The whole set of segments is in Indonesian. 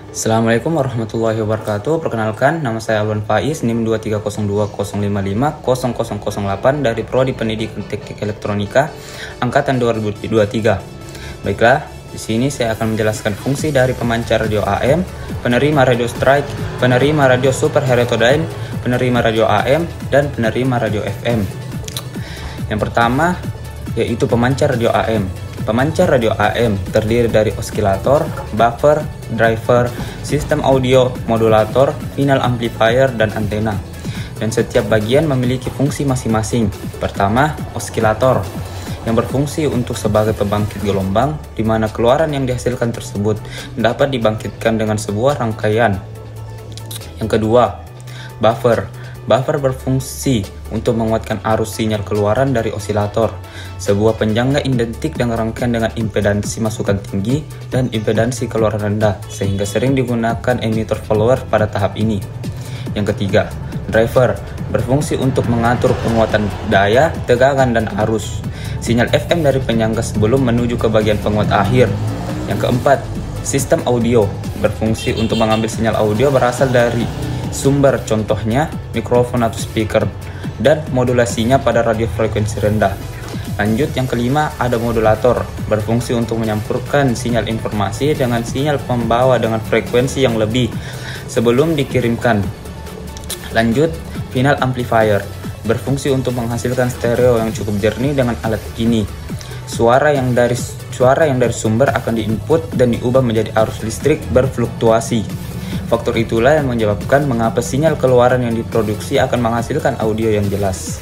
Assalamualaikum warahmatullahi wabarakatuh. Perkenalkan, nama saya Alwan Faiz, NIM 23020550008 dari Prodi Pendidikan Teknik Elektronika angkatan 2023. Baiklah, di sini saya akan menjelaskan fungsi dari pemancar radio AM, penerima radio strike, penerima radio super heterodyne, penerima radio AM, dan penerima radio FM. Yang pertama yaitu pemancar radio AM. Pemancar radio AM terdiri dari osilator, buffer, driver, sistem audio, modulator, final amplifier, dan antena. Dan setiap bagian memiliki fungsi masing-masing. Pertama, osilator yang berfungsi untuk sebagai pembangkit gelombang, di mana keluaran yang dihasilkan tersebut dapat dibangkitkan dengan sebuah rangkaian. Yang kedua, buffer. Buffer berfungsi untuk menguatkan arus sinyal keluaran dari osilator, sebuah penjangka identik dengan rangkaian dengan impedansi masukan tinggi dan impedansi keluaran rendah, sehingga sering digunakan emitter follower pada tahap ini. Yang ketiga, driver berfungsi untuk mengatur penguatan daya, tegangan, dan arus sinyal FM dari penyangga sebelum menuju ke bagian penguat akhir. Yang keempat, sistem audio berfungsi untuk mengambil sinyal audio berasal dari sumber, contohnya mikrofon atau speaker, dan modulasinya pada radio frekuensi rendah. Lanjut, yang kelima, ada modulator berfungsi untuk menyampurkan sinyal informasi dengan sinyal pembawa dengan frekuensi yang lebih sebelum dikirimkan. Lanjut, final amplifier berfungsi untuk menghasilkan stereo yang cukup jernih dengan alat ini. Suara yang dari sumber akan diinput dan diubah menjadi arus listrik berfluktuasi. Faktor itulah yang menyebabkan mengapa sinyal keluaran yang diproduksi akan menghasilkan audio yang jelas.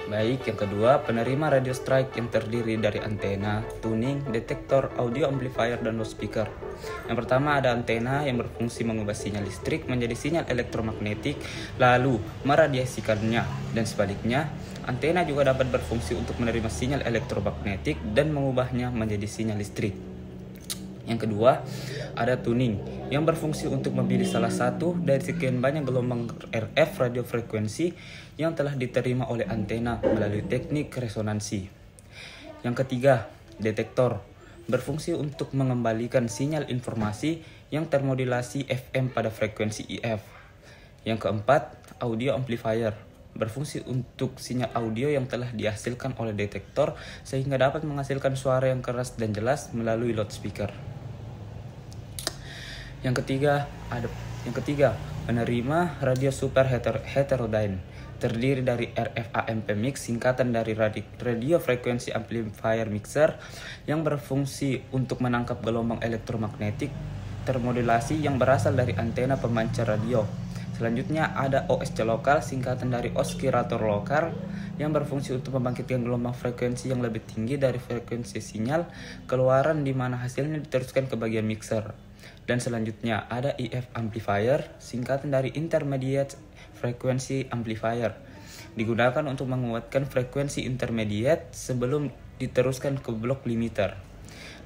Baik, yang kedua, penerima radio strike yang terdiri dari antena, tuning, detektor, audio amplifier, dan loudspeaker. Yang pertama ada antena yang berfungsi mengubah sinyal listrik menjadi sinyal elektromagnetik lalu meradiasikannya, dan sebaliknya, antena juga dapat berfungsi untuk menerima sinyal elektromagnetik dan mengubahnya menjadi sinyal listrik. Yang kedua, ada tuning yang berfungsi untuk memilih salah satu dari sekian banyak gelombang RF radio frekuensi yang telah diterima oleh antena melalui teknik resonansi. Yang ketiga, detektor berfungsi untuk mengembalikan sinyal informasi yang termodulasi FM pada frekuensi IF. Yang keempat, audio amplifier berfungsi untuk sinyal audio yang telah dihasilkan oleh detektor sehingga dapat menghasilkan suara yang keras dan jelas melalui loudspeaker. Yang ketiga, penerima radio super heterodyne terdiri dari RF-AMP mix, singkatan dari radio frekuensi amplifier mixer, yang berfungsi untuk menangkap gelombang elektromagnetik termodulasi yang berasal dari antena pemancar radio. Selanjutnya ada OSC lokal, singkatan dari osilator lokal, yang berfungsi untuk membangkitkan gelombang frekuensi yang lebih tinggi dari frekuensi sinyal keluaran, di mana hasilnya diteruskan ke bagian mixer. Dan selanjutnya ada IF amplifier, singkatan dari intermediate frequency amplifier, digunakan untuk menguatkan frekuensi intermediate sebelum diteruskan ke blok limiter.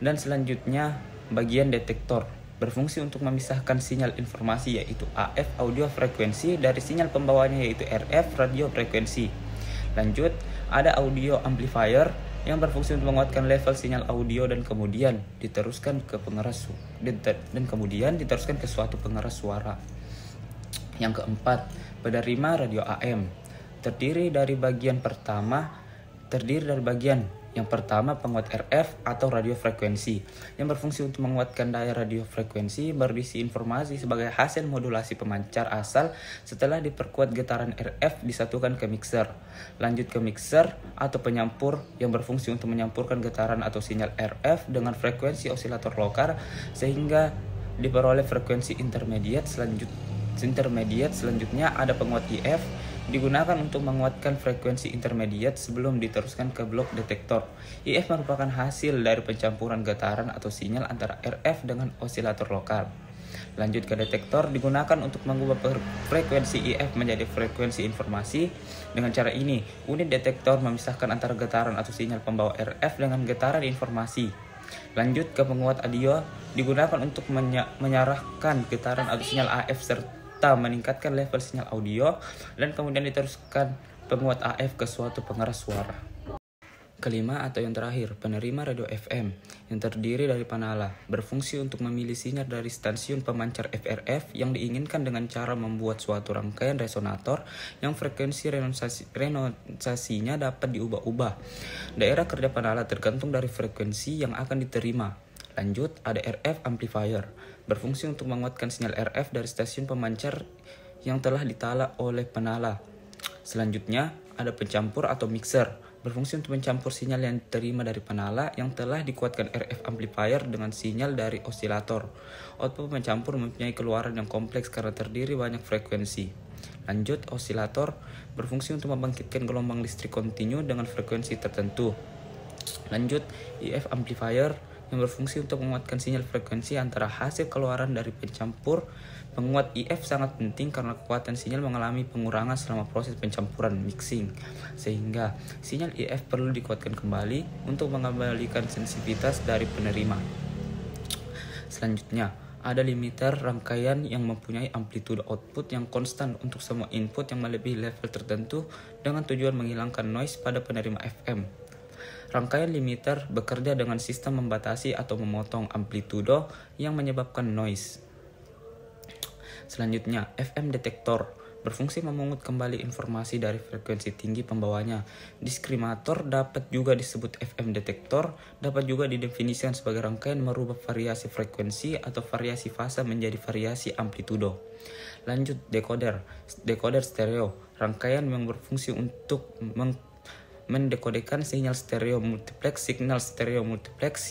Dan selanjutnya bagian detektor berfungsi untuk memisahkan sinyal informasi yaitu AF audio frekuensi dari sinyal pembawanya yaitu RF radio frekuensi. Lanjut, ada audio amplifier yang berfungsi untuk menguatkan level sinyal audio dan kemudian diteruskan ke suatu pengeras suara. Yang keempat, penerima radio AM terdiri dari bagian yang pertama penguat RF atau radio frekuensi yang berfungsi untuk menguatkan daya radio frekuensi berisi informasi sebagai hasil modulasi pemancar asal setelah diperkuat getaran RF disatukan ke mixer. Lanjut ke mixer atau penyampur yang berfungsi untuk menyampurkan getaran atau sinyal RF dengan frekuensi osilator lokal sehingga diperoleh frekuensi intermediate. Selanjutnya ada penguat IF, digunakan untuk menguatkan frekuensi intermediate sebelum diteruskan ke blok detektor. IF merupakan hasil dari pencampuran getaran atau sinyal antara RF dengan osilator lokal. Lanjut ke detektor, digunakan untuk mengubah frekuensi IF menjadi frekuensi informasi. Dengan cara ini, unit detektor memisahkan antara getaran atau sinyal pembawa RF dengan getaran informasi. Lanjut ke penguat audio, digunakan untuk menyarahkan getaran atau sinyal AF serta meningkatkan level sinyal audio, dan kemudian diteruskan penguat AF ke suatu pengeras suara. Kelima atau yang terakhir, penerima radio FM yang terdiri dari panala, berfungsi untuk memilih sinyal dari stasiun pemancar FRF yang diinginkan dengan cara membuat suatu rangkaian resonator yang frekuensi renonsasinya dapat diubah-ubah. Daerah kerja panala tergantung dari frekuensi yang akan diterima. Lanjut, ada RF amplifier, berfungsi untuk menguatkan sinyal RF dari stasiun pemancar yang telah ditala oleh panala. Selanjutnya, ada pencampur atau mixer, berfungsi untuk mencampur sinyal yang diterima dari panala yang telah dikuatkan RF amplifier dengan sinyal dari osilator. Output pencampur mempunyai keluaran yang kompleks karena terdiri banyak frekuensi. Lanjut, osilator berfungsi untuk membangkitkan gelombang listrik kontinu dengan frekuensi tertentu. Lanjut, IF amplifier yang berfungsi untuk menguatkan sinyal frekuensi antara hasil keluaran dari pencampur. Penguat IF sangat penting karena kekuatan sinyal mengalami pengurangan selama proses pencampuran mixing, sehingga sinyal IF perlu dikuatkan kembali untuk mengembalikan sensitivitas dari penerima. Selanjutnya, ada limiter rangkaian yang mempunyai amplitude output yang konstan untuk semua input yang melebihi level tertentu dengan tujuan menghilangkan noise pada penerima FM. Rangkaian limiter bekerja dengan sistem membatasi atau memotong amplitudo yang menyebabkan noise. Selanjutnya, FM detektor berfungsi memungut kembali informasi dari frekuensi tinggi pembawanya. Diskriminator dapat juga disebut FM detektor, dapat juga didefinisikan sebagai rangkaian merubah variasi frekuensi atau variasi fase menjadi variasi amplitudo. Lanjut, decoder stereo, rangkaian yang berfungsi untuk mendekodekan sinyal stereo multiplex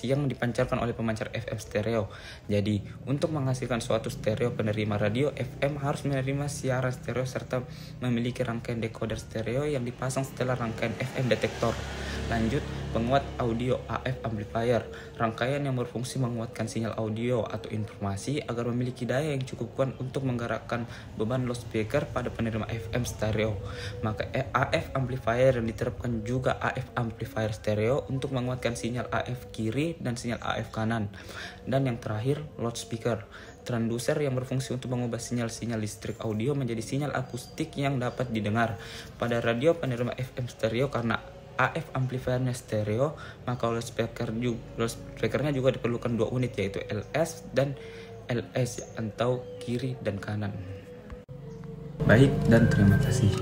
yang dipancarkan oleh pemancar FM stereo. Jadi, untuk menghasilkan suatu stereo penerima radio FM harus menerima siaran stereo serta memiliki rangkaian decoder stereo yang dipasang setelah rangkaian FM detektor. Lanjut, penguat audio AF amplifier, rangkaian yang berfungsi menguatkan sinyal audio atau informasi agar memiliki daya yang cukup kuat untuk menggerakkan beban loudspeaker pada penerima FM stereo. Maka AF amplifier yang diterapkan juga AF amplifier stereo untuk menguatkan sinyal AF kiri dan sinyal AF kanan. Dan yang terakhir, loudspeaker, transducer yang berfungsi untuk mengubah sinyal-sinyal listrik audio menjadi sinyal akustik yang dapat didengar pada radio penerima FM stereo. Karena AF amplifiernya stereo, maka loudspeakernya juga diperlukan 2 unit, yaitu LS dan LS atau kiri dan kanan. Baik, dan terima kasih.